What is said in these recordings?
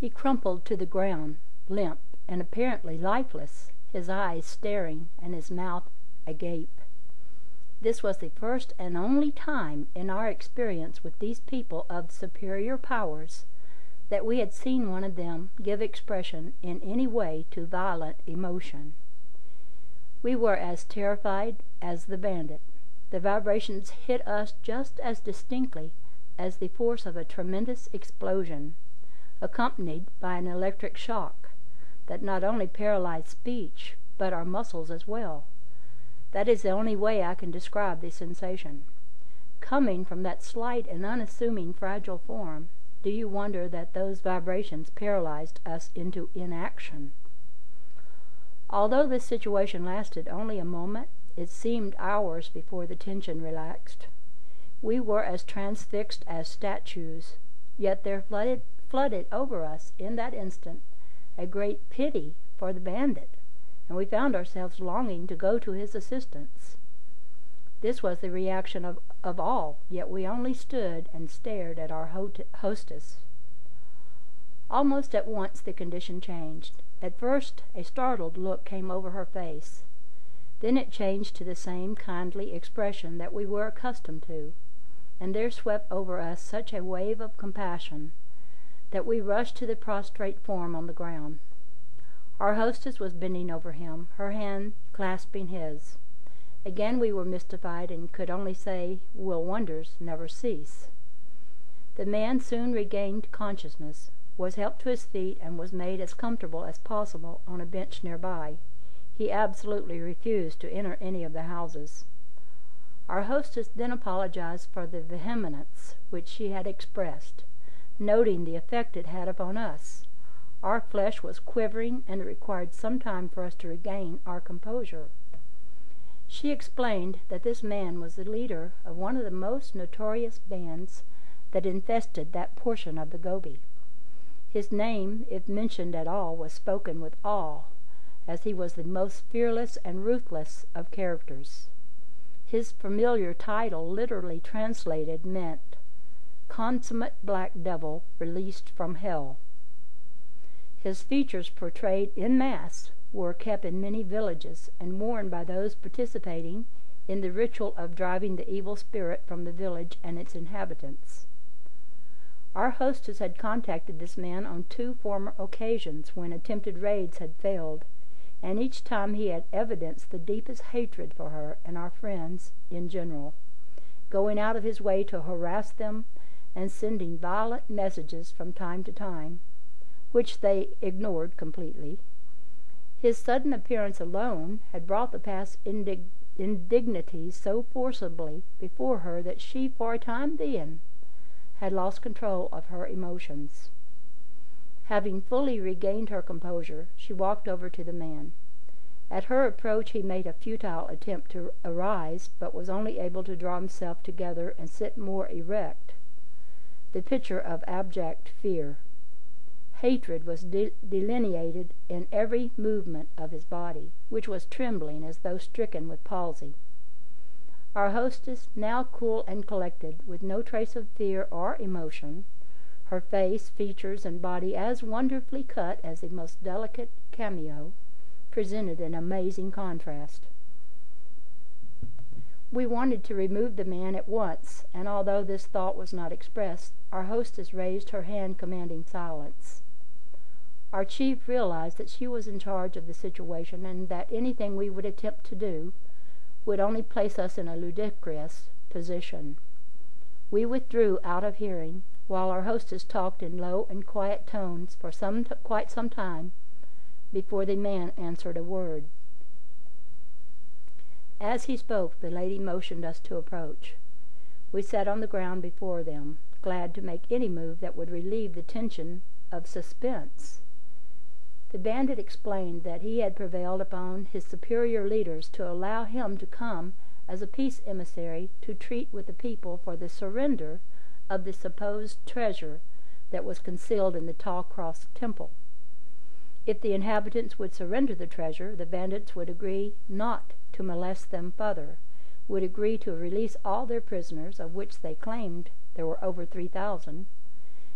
He crumpled to the ground, limp and apparently lifeless, his eyes staring and his mouth agape. This was the first and only time in our experience with these people of superior powers that we had seen one of them give expression in any way to violent emotion. We were as terrified as the bandit. The vibrations hit us just as distinctly as the force of a tremendous explosion, accompanied by an electric shock that not only paralyzed speech, but our muscles as well. That is the only way I can describe the sensation. Coming from that slight and unassuming fragile form, do you wonder that those vibrations paralyzed us into inaction? Although this situation lasted only a moment, it seemed hours before the tension relaxed. We were as transfixed as statues, yet there flooded over us in that instant a great pity for the bandit, and we found ourselves longing to go to his assistance. This was the reaction of all, yet we only stood and stared at our hostess. Almost at once the condition changed. At first a startled look came over her face. Then it changed to the same kindly expression that we were accustomed to, and there swept over us such a wave of compassion that we rushed to the prostrate form on the ground. Our hostess was bending over him, her hand clasping his. Again we were mystified and could only say, "Will wonders never cease?" The man soon regained consciousness, was helped to his feet, and was made as comfortable as possible on a bench nearby. He absolutely refused to enter any of the houses. Our hostess then apologized for the vehemence which she had expressed, noting the effect it had upon us. Our flesh was quivering, and it required some time for us to regain our composure. She explained that this man was the leader of one of the most notorious bands that infested that portion of the Gobi. His name, if mentioned at all, was spoken with awe, as he was the most fearless and ruthless of characters. His familiar title, literally translated, meant "consummate black devil released from hell." His features, portrayed en masse, were kept in many villages and worn by those participating in the ritual of driving the evil spirit from the village and its inhabitants. Our hostess had contacted this man on 2 former occasions when attempted raids had failed, and each time he had evidenced the deepest hatred for her and our friends in general, going out of his way to harass them and sending violent messages from time to time, which they ignored completely. His sudden appearance alone had brought the past indignities so forcibly before her that she, for a time being, had lost control of her emotions. Having fully regained her composure, she walked over to the man. At her approach he made a futile attempt to arise, but was only able to draw himself together and sit more erect, the picture of abject fear. Hatred was delineated in every movement of his body, which was trembling as though stricken with palsy. Our hostess, now cool and collected, with no trace of fear or emotion, her face, features, and body as wonderfully cut as the most delicate cameo, presented an amazing contrast. We wanted to remove the man at once, and although this thought was not expressed, our hostess raised her hand commanding silence. Our chief realized that she was in charge of the situation, and that anything we would attempt to do would only place us in a ludicrous position. We withdrew out of hearing, while our hostess talked in low and quiet tones for quite some time before the man answered a word. As he spoke, the lady motioned us to approach. We sat on the ground before them, glad to make any move that would relieve the tension of suspense. The bandit explained that he had prevailed upon his superior leaders to allow him to come as a peace emissary to treat with the people for the surrender of the supposed treasure that was concealed in the tall cross temple. If the inhabitants would surrender the treasure, the bandits would agree not to molest them further, would agree to release all their prisoners, of which they claimed there were over 3,000,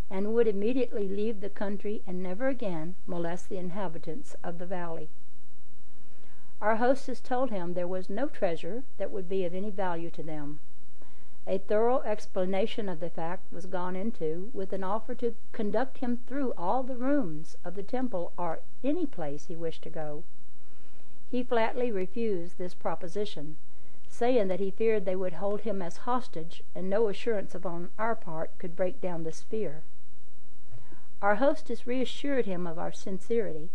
and would immediately leave the country and never again molest the inhabitants of the valley. Our hostess told him there was no treasure that would be of any value to them. A thorough explanation of the fact was gone into, with an offer to conduct him through all the rooms of the temple or any place he wished to go. He flatly refused this proposition, saying that he feared they would hold him as hostage, and no assurance upon our part could break down this fear. Our hostess reassured him of our sincerity,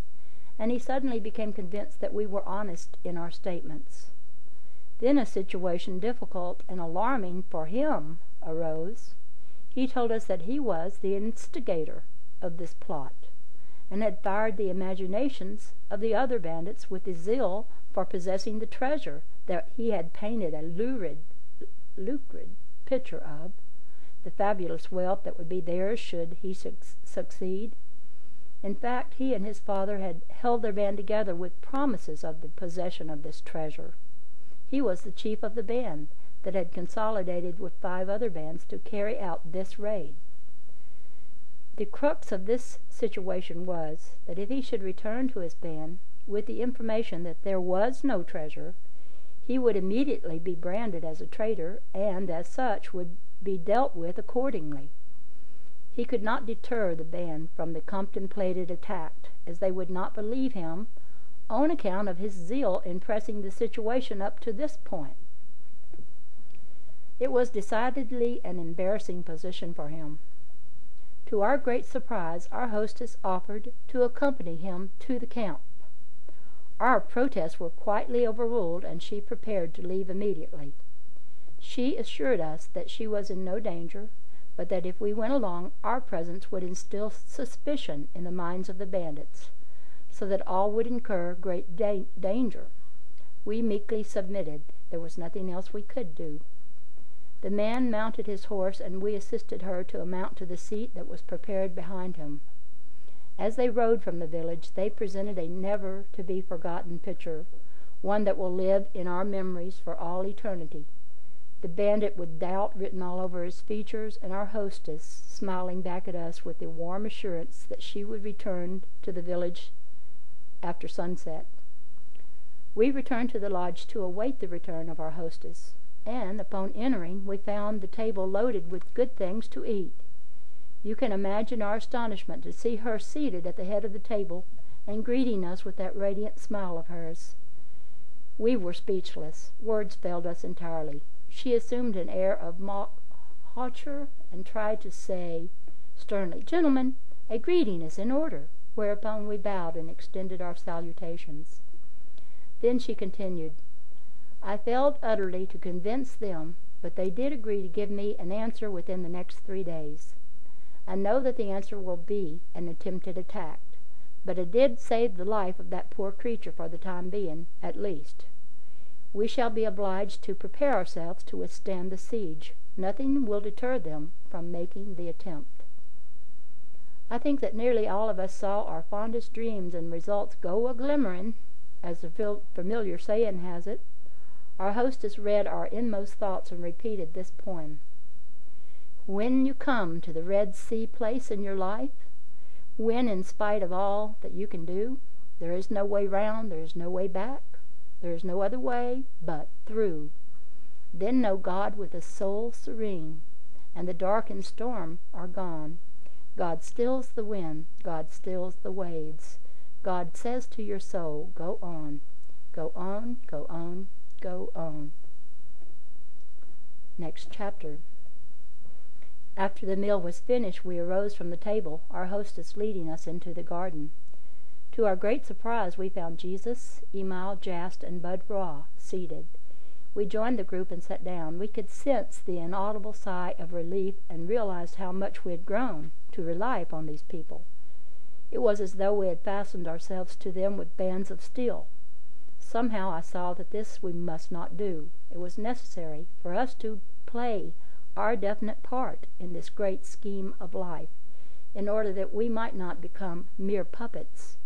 and he suddenly became convinced that we were honest in our statements. Then a situation difficult and alarming for him arose. He told us that he was the instigator of this plot, and had fired the imaginations of the other bandits with his zeal for possessing the treasure that he had painted a lurid picture of, the fabulous wealth that would be theirs should he succeed. In fact, he and his father had held their band together with promises of the possession of this treasure. He was the chief of the band that had consolidated with 5 other bands to carry out this raid. The crux of this situation was that if he should return to his band with the information that there was no treasure, he would immediately be branded as a traitor, and as such would be dealt with accordingly. He could not deter the band from the contemplated attack, as they would not believe him on account of his zeal in pressing the situation up to this point. It was decidedly an embarrassing position for him. To our great surprise, our hostess offered to accompany him to the camp. Our protests were quietly overruled, and she prepared to leave immediately. She assured us that she was in no danger, but that if we went along, our presence would instill suspicion in the minds of the bandits, so that all would incur great danger. We meekly submitted. There was nothing else we could do. The man mounted his horse, and we assisted her to mount to the seat that was prepared behind him. As they rode from the village, they presented a never-to-be-forgotten picture, one that will live in our memories for all eternity. The bandit with doubt written all over his features, and our hostess smiling back at us with the warm assurance that she would return to the village after sunset. We returned to the lodge to await the return of our hostess, and upon entering we found the table loaded with good things to eat. You can imagine our astonishment to see her seated at the head of the table and greeting us with that radiant smile of hers. We were speechless. Words failed us entirely. She assumed an air of mock hauteur and tried to say sternly, "Gentlemen, a greeting is in order," whereupon we bowed and extended our salutations. Then she continued, "I failed utterly to convince them, but they did agree to give me an answer within the next 3 days. I know that the answer will be an attempted attack, but it did save the life of that poor creature for the time being, at least. We shall be obliged to prepare ourselves to withstand the siege. Nothing will deter them from making the attempt." I think that nearly all of us saw our fondest dreams and results go a-glimmerin', as the familiar saying has it. Our hostess read our inmost thoughts and repeated this poem. When you come to the Red Sea place in your life, when in spite of all that you can do, there is no way round, there is no way back, there is no other way but through, then know God with a soul serene, and the dark and storm are gone. God stills the wind, God stills the waves. God says to your soul, go on, go on, go on, go on. Next chapter. After the meal was finished, we arose from the table, our hostess leading us into the garden. To our great surprise, we found Jesus, Emil, Jast, and Bud Raw seated. We joined the group and sat down. We could sense the inaudible sigh of relief and realized how much we had grown to rely upon these people. It was as though we had fastened ourselves to them with bands of steel. Somehow I saw that this we must not do. It was necessary for us to play our definite part in this great scheme of life, in order that we might not become mere puppets.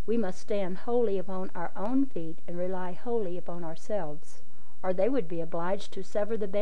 We must stand wholly upon our own feet and rely wholly upon ourselves, or they would be obliged to sever the band